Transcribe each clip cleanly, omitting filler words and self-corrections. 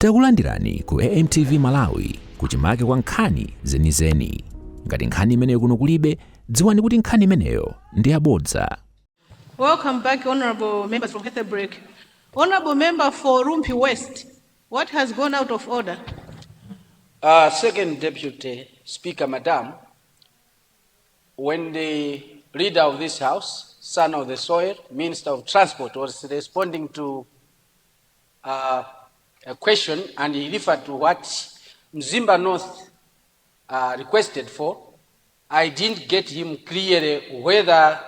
Takulandirani ku AMTV Malawi kuchimake kwa nkhani zenizeni. Ngati nkhani imeneyo kuno kulibe, dziwani kuti nkhani imeneyo ndi yabodza. Welcome back, honorable members from Heather Break. Honorable member for Rumpi West, what has gone out of order? Second Deputy Speaker, Madam, when the leader of this House, son of the soil, Minister of Transport, was responding to a question and he referred to what Mzimba North requested for, I didn't get him clearly whether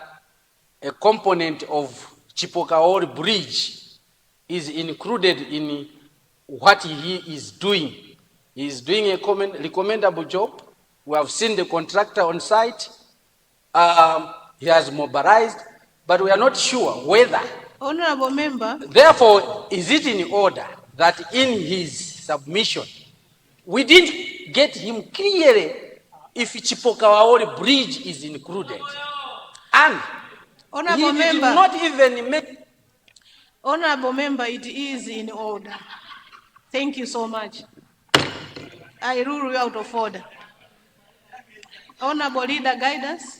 a component of Chipokaori Bridge is included in what he is doing. He is doing a recommendable job. We have seen the contractor on site. He has mobilized, but we are not sure whether. Honorable member. Therefore, is it in order that in his submission, we didn't get him clearly if Chipokaori Bridge is included? And Honorable he member, did not even make. Honorable member, it is in order. Thank you so much. I rule you out of order. Honorable leader, guide us.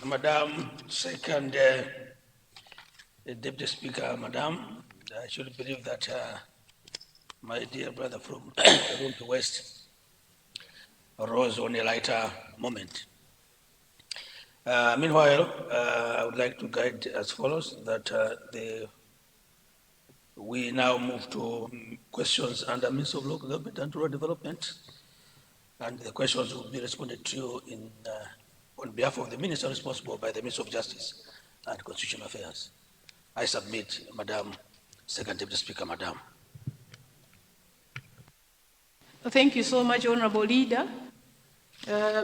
Madam, second Deputy Speaker, Madam, I should believe that my dear brother from Rumpi West rose on a lighter moment. Meanwhile, I would like to guide as follows, that we now move to questions under Minister of Local Government and Rural Development, and the questions will be responded to on behalf of the Minister responsible by the Minister of Justice and Constitutional Affairs. I submit, Madam, Second Deputy Speaker, Madam. Thank you so much, Honorable Leader.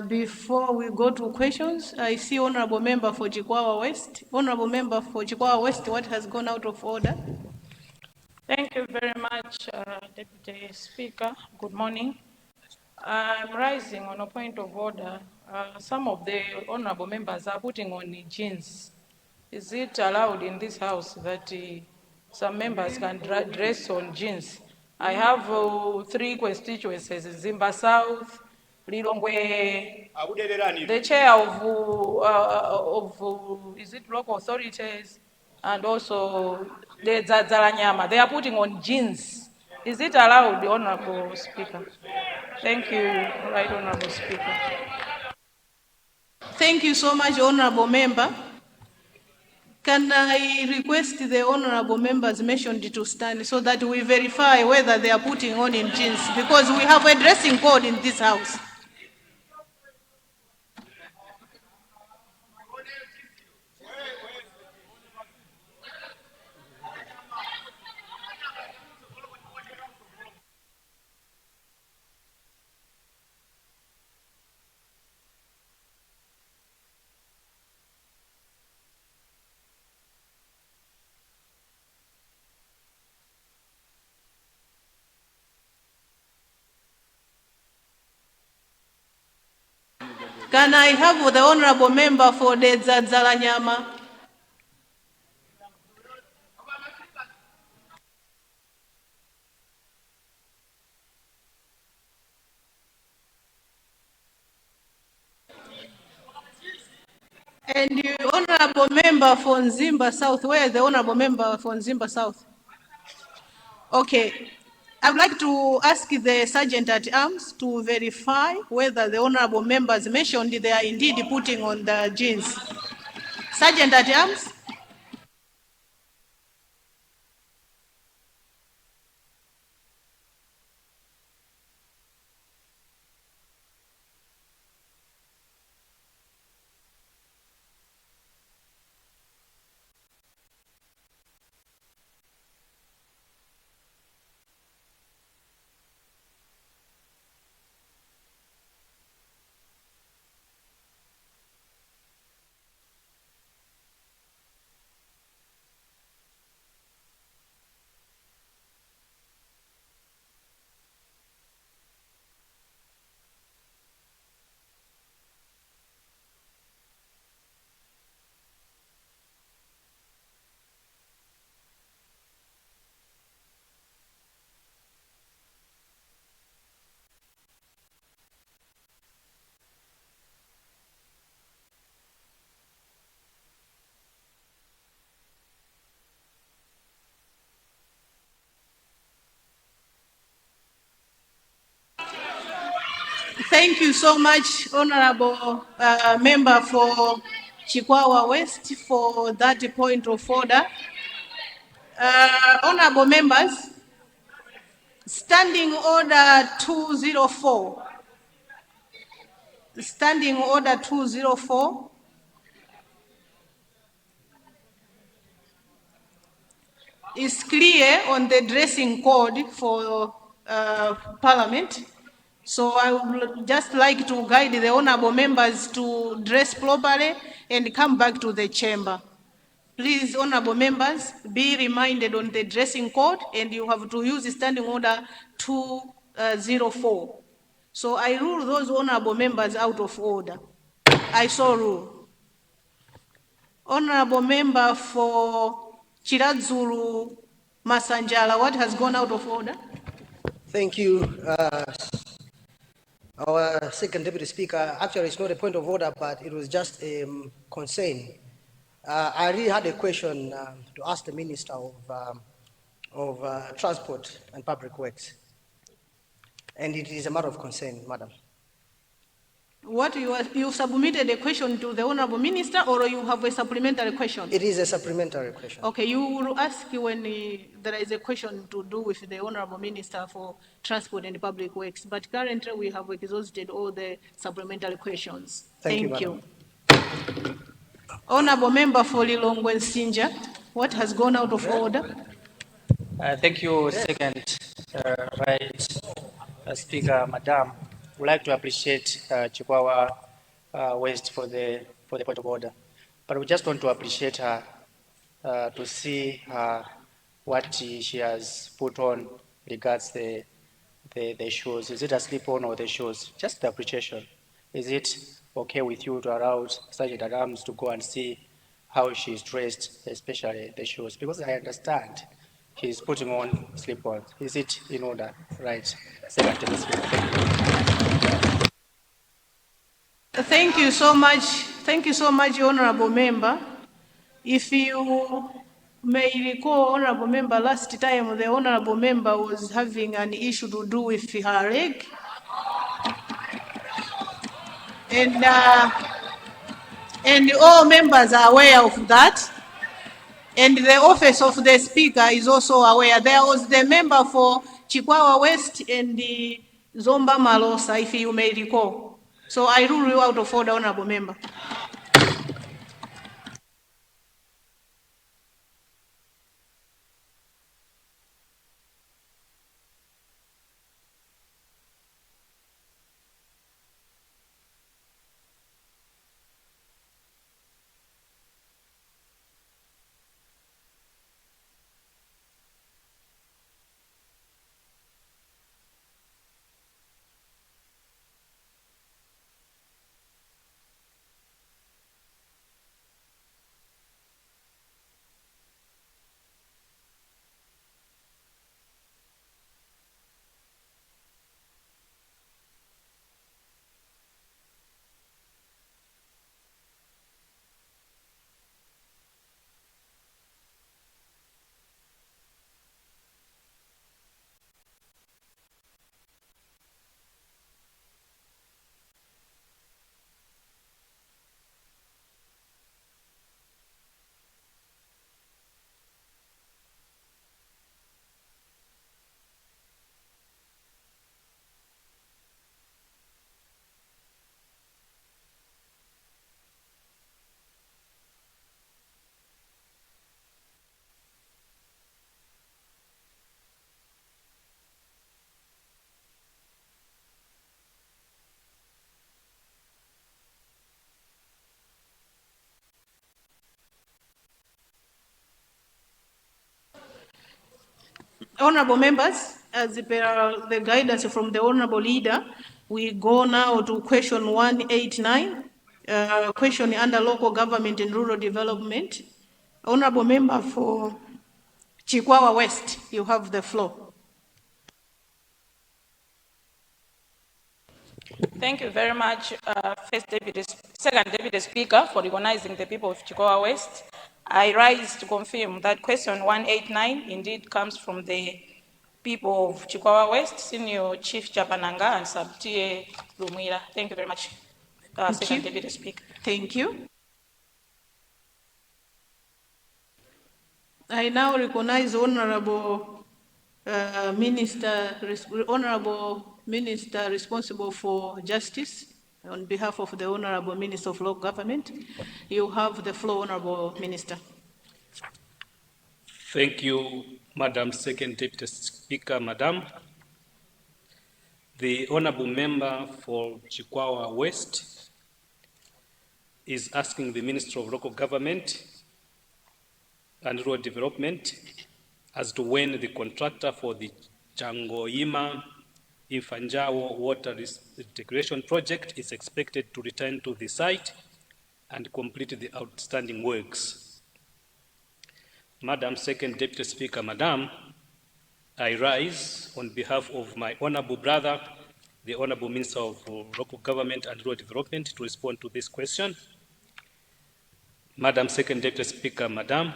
Before we go to questions, I see Honorable Member for Chikwawa West. Honorable Member for Chikwawa West, what has gone out of order? Thank you very much, Deputy Speaker. Good morning. I'm rising on a point of order. Some of the honorable members are putting on jeans. Is it allowed in this House that some members can dress on jeans? I have 3 constituencies: Zimba South, Lilongwe, the chair of is it local authorities, and also the Zalanyama. They are putting on jeans. Is it allowed, Honorable Speaker? Thank you, Right Honorable Speaker. Thank you so much, Honorable Member. Can I request the honorable members mentioned to stand so that we verify whether they are putting on in jeans, because we have a dressing code in this House. Can I have the honorable member for the Zalanyama? And the honorable member for Zimba South, where is the honorable member for Zimba South? Okay. I'd like to ask the Sergeant at Arms to verify whether the honorable members mentioned they are indeed putting on the jeans. Sergeant at Arms? Thank you so much, Honorable Member for Chikwawa West, for that point of order. Honorable members, Standing Order 204. Standing Order 204 is clear on the dressing code for Parliament. So I would just like to guide the honorable members to dress properly and come back to the chamber. Please, honorable members, be reminded on the dressing code, and you have to use Standing Order 204. So I rule those honorable members out of order. I so rule. Honorable member for Chiradzulu Masanjala, what has gone out of order? Thank you, our second deputy speaker. Actually, it's not a point of order, but it was just a concern. I really had a question to ask the Minister of Transport and Public Works, and it is a matter of concern, Madam. What you submitted a question to the Honorable Minister, or you have a supplementary question? It is a supplementary question. Okay, you will ask when there is a question to do with the Honorable Minister for Transport and Public Works, but currently we have exhausted all the supplementary questions. Thank you. Honorable Member for Lilongwe Nsinja, what has gone out of order? Thank you, Second Speaker, Madam. We'd like to appreciate Chikwawa West for the point of order, but we just want to appreciate her to see what she has put on regards the shoes. Is it a slip-on or the shoes? Just the appreciation. Is it okay with you to allow Sergeant Adams to go and see how she's dressed, especially the shoes? Because I understand he's putting on slip-ons. Is it in order? Right. Secretary Speaker. Thank you so much. Thank you so much, Honorable Member. If you may recall, Honorable Member, last time the Honorable Member was having an issue to do with her leg. And all members are aware of that. And the office of the Speaker is also aware. There was the member for Chikwawa West and the Zomba Malosa, if you may recall. So I rule you out of order, Honorable Member. Honorable members, as per the guidance from the Honorable Leader, we go now to question 189, question under local government and rural development. Honorable Member for Chikwawa West, you have the floor. Thank you very much, Second Deputy Speaker, for recognizing the people of Chikwawa West. I rise to confirm that question 189 indeed comes from the people of Chifukwa West, Senior Chief Chapananga and Sub-TA Lumwira. Thank you very much, Second Deputy Speaker. Thank you. I now recognize Honorable Honorable Minister responsible for justice on behalf of the Honorable Minister of Local Government. You have the floor, Honorable Minister. Thank you, Madam Second Deputy Speaker, Madam. The Honorable Member for Chifukwa West is asking the Minister of Local Government and Rural Development as to when the contractor for the Changoyima Infanjawo Water Integration Project is expected to return to the site and complete the outstanding works. Madam Second Deputy Speaker, Madam, I rise on behalf of my honorable brother, the Honorable Minister of Local Government and Rural Development, to respond to this question. Madam Second Deputy Speaker, Madam,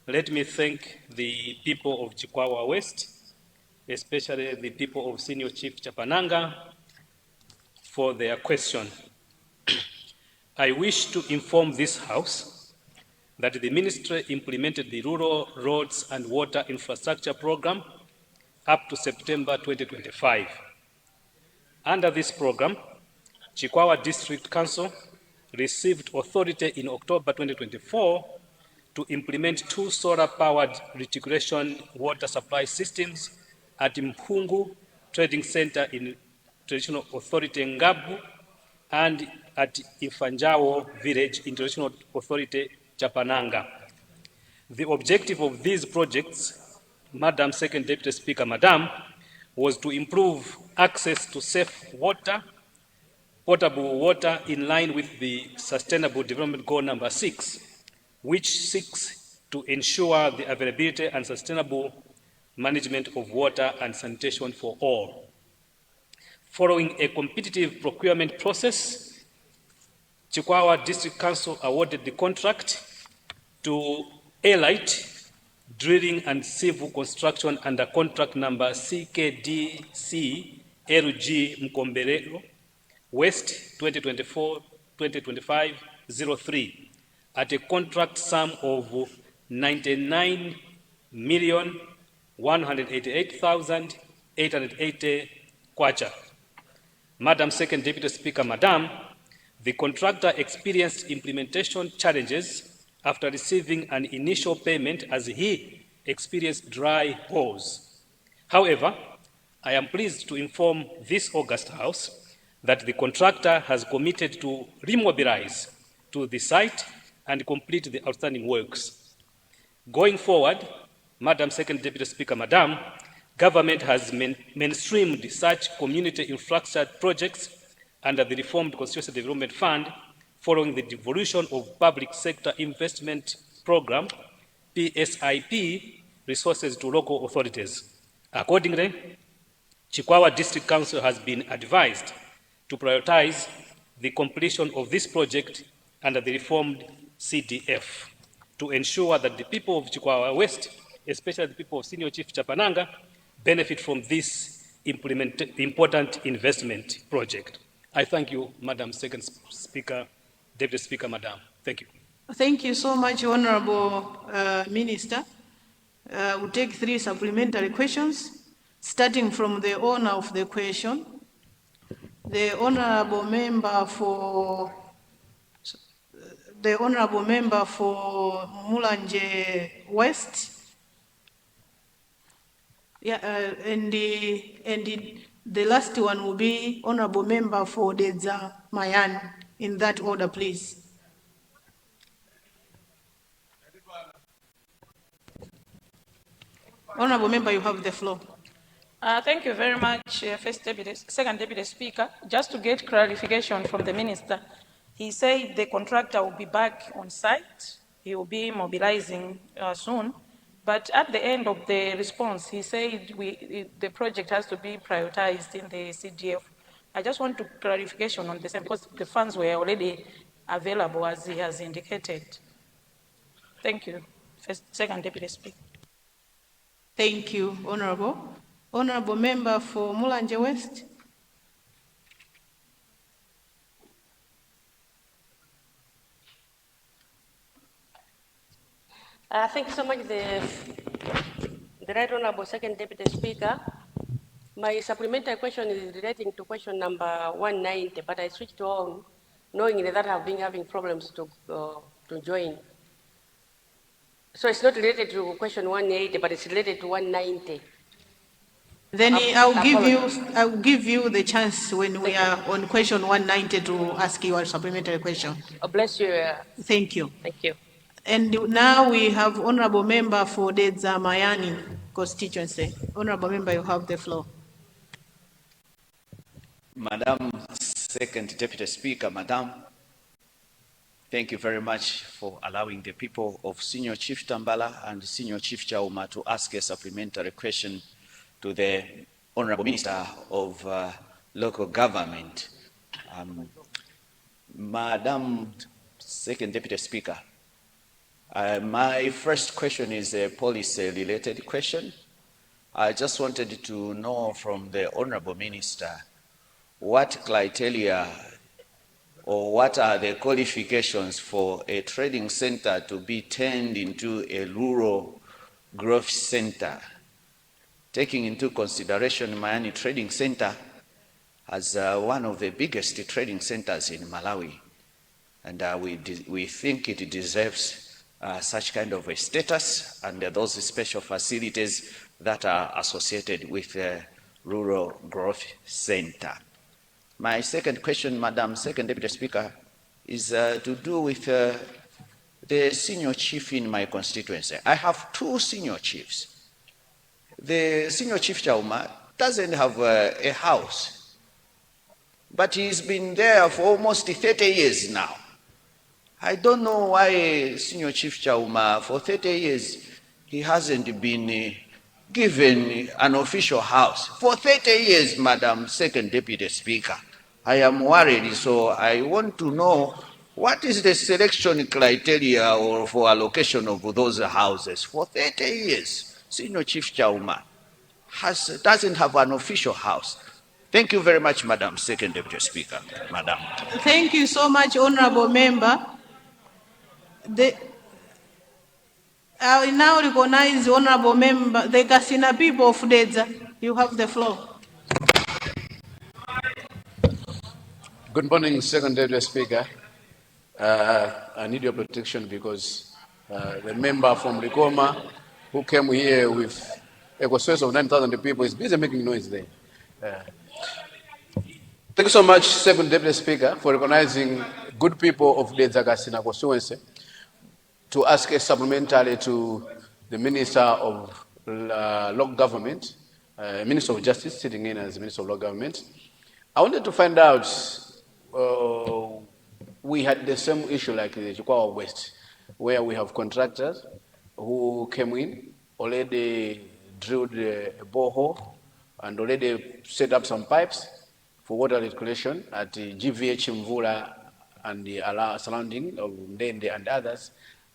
let me thank the people of Chifukwa West, especially the people of Senior Chief Chapananga, for their question. I wish to inform this House that the Ministry implemented the Rural Roads and Water Infrastructure Program up to September 2025. Under this program, Chifukwa District Council received authority in October 2024 to implement 2 solar-powered reticulation water supply systems at Mpungu Trading Center in Traditional Authority Ngabu and at Infanjawo Village in Traditional Authority Chapananga. The objective of these projects, Madam Second Deputy Speaker, Madam, was to improve access to safe water, potable water in line with the Sustainable Development Goal number 6, which seeks to ensure the availability and sustainable management of water and sanitation for all. Following a competitive procurement process, Chifukwa District Council awarded the contract to Elite Drilling and Civil Construction under contract number CKDC LG Mkomberero West 2024-2025-03 at a contract sum of 99,188,880 kwacha. Madam Second Deputy Speaker, Madam, the contractor experienced implementation challenges after receiving an initial payment as he experienced dry holes. However, I am pleased to inform this august House that the contractor has committed to remobilize to the site and complete the outstanding works. Going forward, Madam Second Deputy Speaker, Madam, government has mainstreamed such community infrastructure projects under the Reformed Constituency Development Fund following the devolution of Public Sector Investment Program, PSIP, resources to local authorities. Accordingly, Chifukwa District Council has been advised to prioritize the completion of this project under the reformed CDF to ensure that the people of Chifukwa West, especially the people of Senior Chief Chapananga, benefit from this important investment project. I thank you, Madam Second Speaker, Deputy Speaker, Madam. Thank you. Thank you so much, Honorable Minister. We'll take 3 supplementary questions, starting from the owner of the question. The Honorable Member for Mulanje West. Yeah, and the last one will be Honorable Member for Zochititsa Manyazi. In that order, please. Honorable Member, you have the floor. Thank you very much, Second Deputy Speaker. Just to get clarification from the Minister, he said the contractor will be back on site. He will be mobilizing soon. But at the end of the response, he said the project has to be prioritized in the CDF. I just want clarification on the same, because the funds were already available as he has indicated. Thank you, Second Deputy Speaker. Thank you, Honorable. Honorable Member for Mulanje West. Thank you so much, the Right Honorable Second Deputy Speaker. My supplementary question is relating to question number 190, but I switched on, knowing that I've been having problems to join. So it's not related to question 180, but it's related to 190. Then I'll give you the chance when we are on question 190 to ask you a supplementary question. Oh, bless you. Thank you. Thank you. And now we have Honorable Member for Dedza Mayani constituency. Honorable Member, you have the floor. Madam Second Deputy Speaker, Madam, thank you very much for allowing the people of Senior Chief Tambala and Senior Chief Chauma to ask a supplementary question to the Honorable Minister of Local Government. Madam Second Deputy Speaker, my first question is a policy-related question. I just wanted to know from the Honorable Minister what criteria or what are the qualifications for a trading center to be turned into a rural growth center, taking into consideration Mayani Trading Center as one of the biggest trading centers in Malawi. And we think it deserves such kind of a status and those special facilities that are associated with the Rural Growth Center. My second question, Madam Second Deputy Speaker, is to do with the senior chief in my constituency. I have two senior chiefs. The senior chief Chauma doesn't have a house, but he's been there for almost 30 years now. I don't know why Senior Chief Chauma, for 30 years, he hasn't been given an official house. For 30 years, Madam Second Deputy Speaker, I am worried, so I want to know what is the selection criteria or for allocation of those houses. For 30 years, Senior Chief Chauma doesn't have an official house. Thank you very much, Madam Second Deputy Speaker. Madam. Thank you so much, Honorable Member. I now recognize the Honorable Member, the Kasina people of Dedza. You have the floor. Good morning, Second Deputy Speaker. I need your protection because the member from Likoma who came here with a constituency of 9,000 people is busy making noise there. Thank you so much, Second Deputy Speaker, for recognizing good people of Dedza Kasina constituency to ask a supplementary to the Minister of Local Government, Minister of Justice, sitting in as Minister of Local Government. I wanted to find out, we had the same issue like the Chifukwa West, where we have contractors who came in, already drilled a borehole, and already set up some pipes for water reclamation at the GVH Mvula and the surrounding of Ndende and others.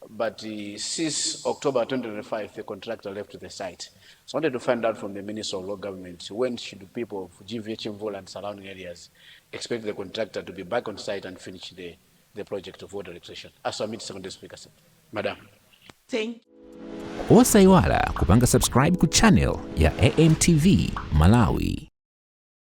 But since October 2025, the contractor left the site. So I wanted to find out from the Minister of Local Government, when should people of GVH Mvula and surrounding areas expect the contractor to be back on site and finish the project of water reclamation? I submit, Second Speaker. Madam. Thank Osaiwala kupanga subscribe ku channel ya AMTV Malawi.